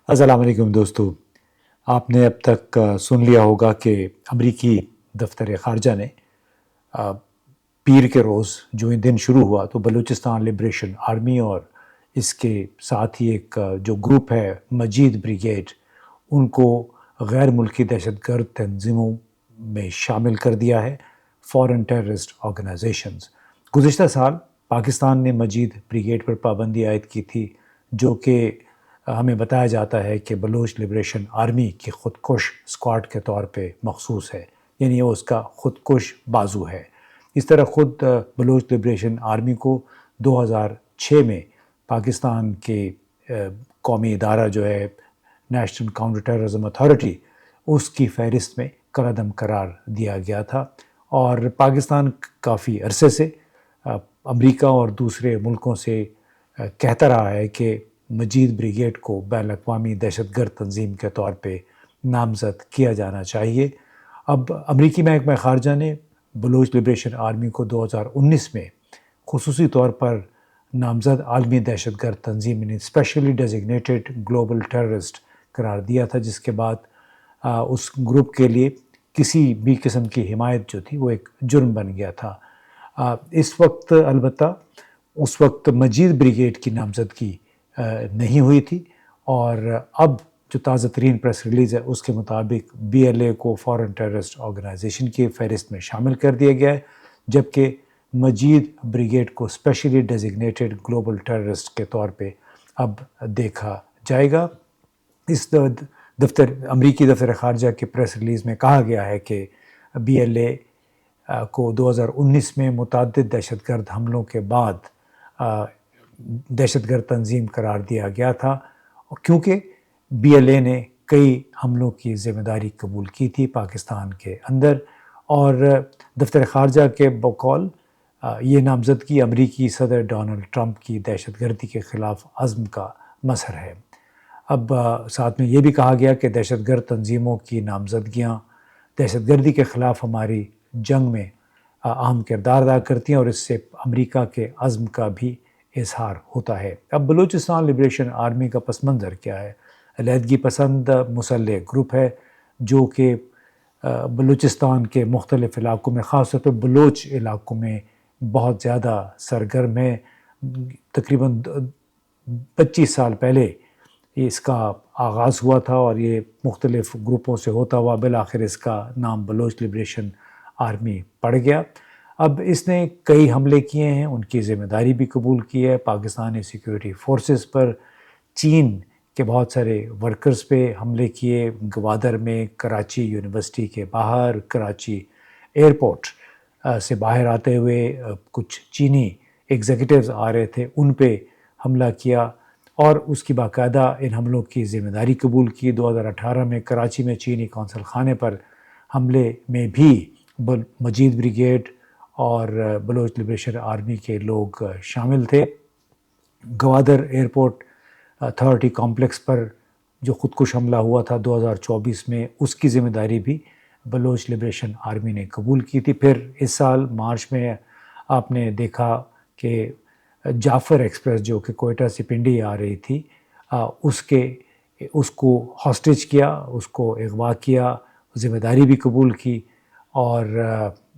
السلام علیکم دوستو، آپ نے اب تک سن لیا ہوگا کہ امریکی دفتر خارجہ نے پیر کے روز جو یہ دن شروع ہوا تو بلوچستان لبریشن آرمی اور اس کے ساتھ ہی ایک جو گروپ ہے مجید بریگیڈ، ان کو غیر ملکی دہشت گرد تنظیموں میں شامل کر دیا ہے، فورن ٹیررسٹ آرگنائزیشنز۔ گزشتہ سال پاکستان نے مجید بریگیڈ پر پابندی عائد کی تھی، جو کہ ہمیں بتایا جاتا ہے کہ بلوچ لبریشن آرمی کی خودکش اسکواڈ کے طور پہ مخصوص ہے، یعنی وہ اس کا خودکش بازو ہے۔ اس طرح خود بلوچ لبریشن آرمی کو 2006 میں پاکستان کے قومی ادارہ جو ہے نیشنل کاؤنٹر ٹیررزم اتھارٹی، اس کی فہرست میں کالعدم قرار دیا گیا تھا، اور پاکستان کافی عرصے سے امریکہ اور دوسرے ملکوں سے کہتا رہا ہے کہ مجید بریگیڈ کو بین الاقوامی دہشت گرد تنظیم کے طور پہ نامزد کیا جانا چاہیے۔ اب امریکی محکمہ خارجہ نے بلوچ لبریشن آرمی کو 2019 میں خصوصی طور پر نامزد عالمی دہشت گرد تنظیم یعنی اسپیشلی ڈیزگنیٹڈ گلوبل ٹیررسٹ قرار دیا تھا، جس کے بعد اس گروپ کے لیے کسی بھی قسم کی حمایت جو تھی وہ ایک جرم بن گیا تھا۔ اس وقت البتہ اس وقت مجید بریگیڈ کی نامزدگی نہیں ہوئی تھی، اور اب جو تازہ ترین پریس ریلیز ہے اس کے مطابق BLA کو فورن ٹیررسٹ آرگنائزیشن کی فہرست میں شامل کر دیا گیا ہے، جبکہ مجید بریگیڈ کو اسپیشلی ڈیزگنیٹڈ گلوبل ٹیررسٹ کے طور پہ اب دیکھا جائے گا۔ اس امریکی دفتر خارجہ کے پریس ریلیز میں کہا گیا ہے کہ BLA کو 2019 میں متعدد دہشت گرد حملوں کے بعد دہشت گرد تنظیم قرار دیا گیا تھا، کیونکہ BLA نے کئی حملوں کی ذمہ داری قبول کی تھی پاکستان کے اندر، اور دفتر خارجہ کے بقول یہ نامزدگی امریکی صدر ڈونلڈ ٹرمپ کی دہشت گردی کے خلاف عزم کا مظہر ہے۔ اب ساتھ میں یہ بھی کہا گیا کہ دہشت گرد تنظیموں کی نامزدگیاں دہشت گردی کے خلاف ہماری جنگ میں اہم کردار ادا کرتی ہیں، اور اس سے امریکہ کے عزم کا بھی اظہار ہوتا ہے۔ اب بلوچستان لبریشن آرمی کا پس منظر کیا ہے؟ علیحدگی پسند مسلح گروپ ہے جو کہ بلوچستان کے مختلف علاقوں میں، خاص طور پہ بلوچ علاقوں میں بہت زیادہ سرگرم ہے۔ تقریباً 25 سال پہلے اس کا آغاز ہوا تھا، اور یہ مختلف گروپوں سے ہوتا ہوا بالآخر اس کا نام بلوچ لبریشن آرمی پڑ گیا۔ اب اس نے کئی حملے کیے ہیں، ان کی ذمہ داری بھی قبول کی ہے، پاکستانی سیکیورٹی فورسز پر، چین کے بہت سارے ورکرز پہ حملے کیے، گوادر میں، کراچی یونیورسٹی کے باہر، کراچی ایئرپورٹ سے باہر آتے ہوئے کچھ چینی ایگزیکٹوز آ رہے تھے، ان پہ حملہ کیا، اور اس کی باقاعدہ ان حملوں کی ذمہ داری قبول کی۔ 2018 میں کراچی میں چینی قونصل خانے پر حملے میں بھی مجید بریگیڈ اور بلوچ لبریشن آرمی کے لوگ شامل تھے۔ گوادر ایئرپورٹ اتھارٹی کمپلیکس پر جو خودکش حملہ ہوا تھا 2024 میں، اس کی ذمہ داری بھی بلوچ لبریشن آرمی نے قبول کی تھی۔ پھر اس سال مارچ میں آپ نے دیکھا کہ جعفر ایکسپریس جو کہ کوئٹہ سے پنڈی آ رہی تھی، اس کو ہاسٹیج کیا، اس کو اغوا کیا، ذمہ داری بھی قبول کی، اور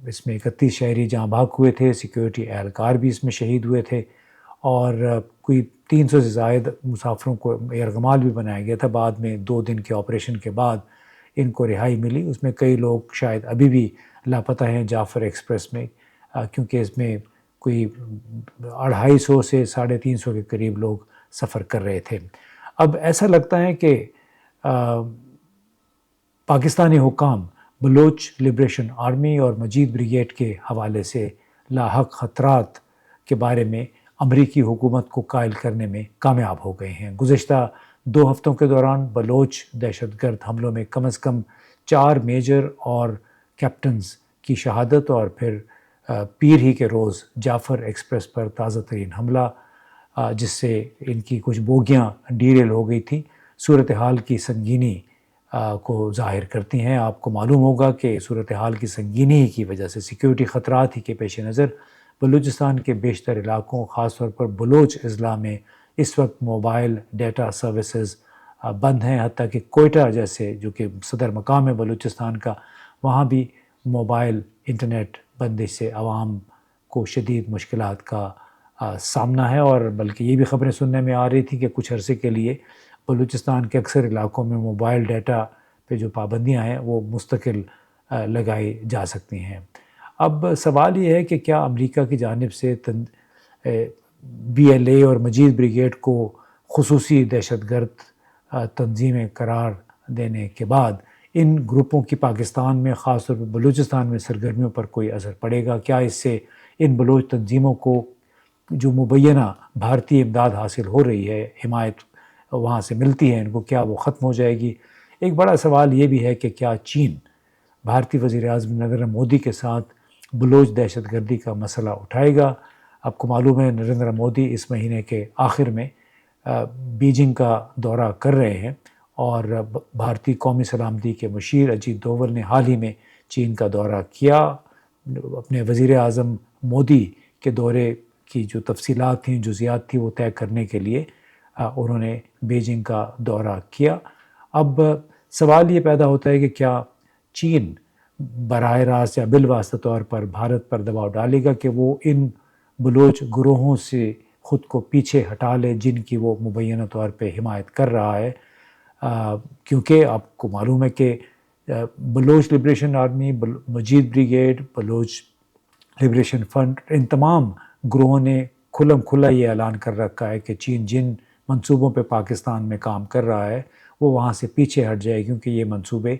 اس میں 31 شہری جہاں بھاگ ہوئے تھے، سیکیورٹی اہلکار بھی اس میں شہید ہوئے تھے، اور کوئی 300 سے زائد مسافروں کو یرغمال بھی بنایا گیا تھا۔ بعد میں 2 دن کے آپریشن کے بعد ان کو رہائی ملی۔ اس میں کئی لوگ شاید ابھی بھی لاپتہ ہیں جعفر ایکسپریس میں، کیونکہ اس میں کوئی 250 سے 350 کے قریب لوگ سفر کر رہے تھے۔ اب ایسا لگتا ہے کہ پاکستانی حکام بلوچ لبریشن آرمی اور مجید بریگیڈ کے حوالے سے لاحق خطرات کے بارے میں امریکی حکومت کو قائل کرنے میں کامیاب ہو گئے ہیں۔ گزشتہ 2 ہفتوں کے دوران بلوچ دہشت گرد حملوں میں کم از کم 4 میجر اور کیپٹنز کی شہادت، اور پھر پیر ہی کے روز جعفر ایکسپریس پر تازہ ترین حملہ جس سے ان کی کچھ بوگیاں ڈیریل ہو گئی تھیں، صورتحال کی سنگینی کو ظاہر کرتی ہیں۔ آپ کو معلوم ہوگا کہ صورتحال کی سنگینی کی وجہ سے، سیکیورٹی خطرات ہی کے پیش نظر، بلوچستان کے بیشتر علاقوں، خاص طور پر بلوچ اضلاع میں اس وقت موبائل ڈیٹا سروسز بند ہیں، حتیٰ کہ کوئٹہ جیسے جو کہ صدر مقام ہے بلوچستان کا، وہاں بھی موبائل انٹرنیٹ بندش سے عوام کو شدید مشکلات کا سامنا ہے، اور بلکہ یہ بھی خبریں سننے میں آ رہی تھیں کہ کچھ عرصے کے لیے بلوچستان کے اکثر علاقوں میں موبائل ڈیٹا پہ جو پابندیاں ہیں وہ مستقل لگائی جا سکتی ہیں۔ اب سوال یہ ہے کہ کیا امریکہ کی جانب سے BLA اور مجید بریگیڈ کو خصوصی دہشت گرد تنظیمیں قرار دینے کے بعد ان گروپوں کی پاکستان میں خاص طور پر بلوچستان میں سرگرمیوں پر کوئی اثر پڑے گا؟ کیا اس سے ان بلوچ تنظیموں کو جو مبینہ بھارتی امداد حاصل ہو رہی ہے، حمایت وہاں سے ملتی ہے ان کو، کیا وہ ختم ہو جائے گی؟ ایک بڑا سوال یہ بھی ہے کہ کیا چین بھارتی وزیر اعظم نریندر مودی کے ساتھ بلوچ دہشت گردی کا مسئلہ اٹھائے گا؟ آپ کو معلوم ہے نریندر مودی اس مہینے کے آخر میں بیجنگ کا دورہ کر رہے ہیں، اور بھارتی قومی سلامتی کے مشیر اجیت دوول نے حال ہی میں چین کا دورہ کیا۔ اپنے وزیر اعظم مودی کے دورے کی جو تفصیلات تھیں، جزیات تھیں، وہ طے کرنے کے لیے انہوں نے بیجنگ کا دورہ کیا۔ اب سوال یہ پیدا ہوتا ہے کہ کیا چین براہ راست یا بالواسطہ طور پر بھارت پر دباؤ ڈالے گا کہ وہ ان بلوچ گروہوں سے خود کو پیچھے ہٹا لے جن کی وہ مبینہ طور پہ حمایت کر رہا ہے، کیونکہ آپ کو معلوم ہے کہ بلوچ لبریشن آرمی، مجید بریگیڈ، بلوچ لبریشن فرنٹ، ان تمام گروہوں نے کھلم کھلا یہ اعلان کر رکھا ہے کہ چین جن منصوبوں پہ پاکستان میں کام کر رہا ہے وہ وہاں سے پیچھے ہٹ جائے، کیونکہ یہ منصوبے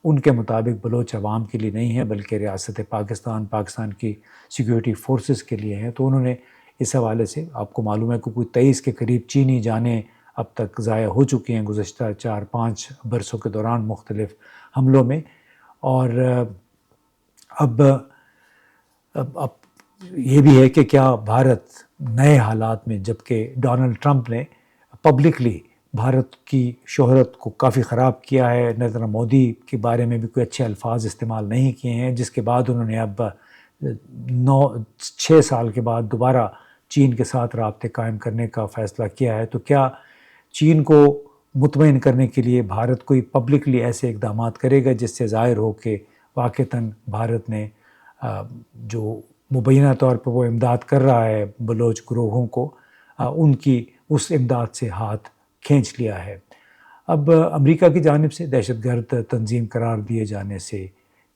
ان کے مطابق بلوچ عوام کے لیے نہیں ہیں بلکہ ریاست پاکستان کی سیکیورٹی فورسز کے لیے ہیں۔ تو انہوں نے اس حوالے سے، آپ کو معلوم ہے کہ کوئی 23 کے قریب چینی جانیں اب تک ضائع ہو چکی ہیں گزشتہ 4-5 برسوں کے دوران مختلف حملوں میں، اور اب یہ بھی ہے کہ کیا بھارت نئے حالات میں، جبکہ ڈونلڈ ٹرمپ نے پبلکلی بھارت کی شہرت کو کافی خراب کیا ہے، نریندر مودی کے بارے میں بھی کوئی اچھے الفاظ استعمال نہیں کیے ہیں، جس کے بعد انہوں نے اب 6 سال کے بعد دوبارہ چین کے ساتھ رابطے قائم کرنے کا فیصلہ کیا ہے، تو کیا چین کو مطمئن کرنے کے لیے بھارت کوئی پبلکلی ایسے اقدامات کرے گا جس سے ظاہر ہو کہ واقعتاً بھارت نے جو مبینہ طور پر وہ امداد کر رہا ہے بلوچ گروہوں کو، ان کی اس امداد سے ہاتھ کھینچ لیا ہے؟ اب امریکہ کی جانب سے دہشت گرد تنظیم قرار دیے جانے سے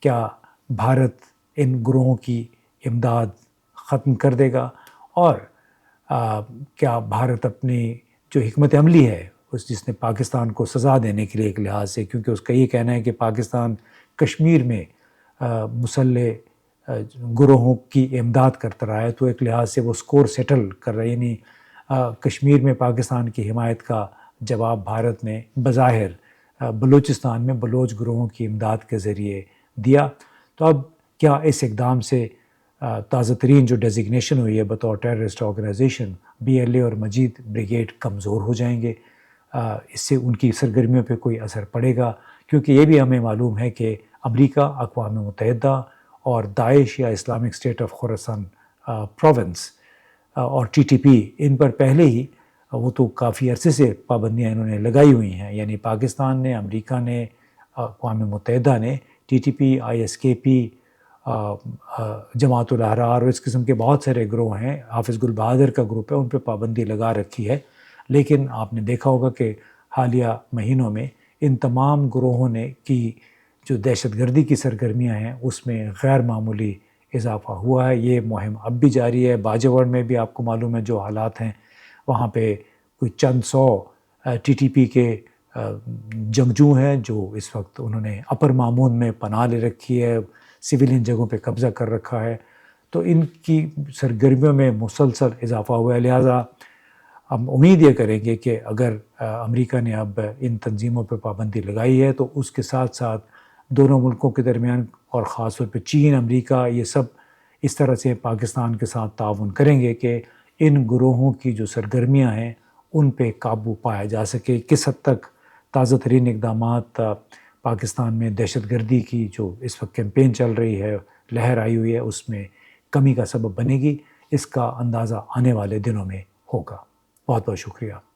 کیا بھارت ان گروہوں کی امداد ختم کر دے گا؟ اور کیا بھارت اپنی جو حکمت عملی ہے جس نے پاکستان کو سزا دینے کے لیے ایک لحاظ سے، کیونکہ اس کا یہ کہنا ہے کہ پاکستان کشمیر میں مسلح گروہوں کی امداد کرتا رہا ہے، تو ایک لحاظ سے وہ سکور سیٹل کر رہے ہیں، یعنی کشمیر میں پاکستان کی حمایت کا جواب بھارت نے بظاہر بلوچستان میں بلوچ گروہوں کی امداد کے ذریعے دیا۔ تو اب کیا اس اقدام سے تازہ ترین جو ڈیزگنیشن ہوئی ہے بطور ٹیررسٹ آرگنائزیشن BLA اور مجید بریگیڈ کمزور ہو جائیں گے؟ اس سے ان کی سرگرمیوں پہ کوئی اثر پڑے گا؟ کیونکہ یہ بھی ہمیں معلوم ہے کہ امریکہ، اقوام متحدہ اور داعش یا Islamic state of Khorasan province اور TTP، ان پر پہلے ہی وہ تو کافی عرصے سے پابندیاں انہوں نے لگائی ہوئی ہیں، یعنی پاکستان نے، امریکہ نے، اقوام متحدہ نے TTP، ISKP، جماعت الاحرار اور اس قسم کے بہت سارے گروہ ہیں، حافظ گل بہادر کا گروپ ہے، ان پہ پابندی لگا رکھی ہے۔ لیکن آپ نے دیکھا ہوگا کہ حالیہ مہینوں میں ان تمام گروہوں نے کی جو دہشت گردی کی سرگرمیاں ہیں اس میں غیر معمولی اضافہ ہوا ہے۔ یہ مہم اب بھی جاری ہے۔ باجوڑ میں بھی آپ کو معلوم ہے جو حالات ہیں، وہاں پہ کوئی چند 100 TTP کے جنگجو ہیں جو اس وقت انہوں نے اپر مامون میں پناہ لے رکھی ہے، سویلین جگہوں پہ قبضہ کر رکھا ہے، تو ان کی سرگرمیوں میں مسلسل اضافہ ہوا ہے۔ لہٰذا ہم امید یہ کریں گے کہ اگر امریکہ نے اب ان تنظیموں پہ پابندی لگائی ہے تو اس کے ساتھ ساتھ دونوں ملکوں کے درمیان، اور خاص طور پہ چین، امریکہ، یہ سب اس طرح سے پاکستان کے ساتھ تعاون کریں گے کہ ان گروہوں کی جو سرگرمیاں ہیں ان پہ قابو پایا جا سکے۔ کس حد تک تازہ ترین اقدامات پاکستان میں دہشت گردی کی جو اس وقت کیمپین چل رہی ہے، لہر آئی ہوئی ہے، اس میں کمی کا سبب بنے گی، اس کا اندازہ آنے والے دنوں میں ہوگا۔ بہت بہت شکریہ۔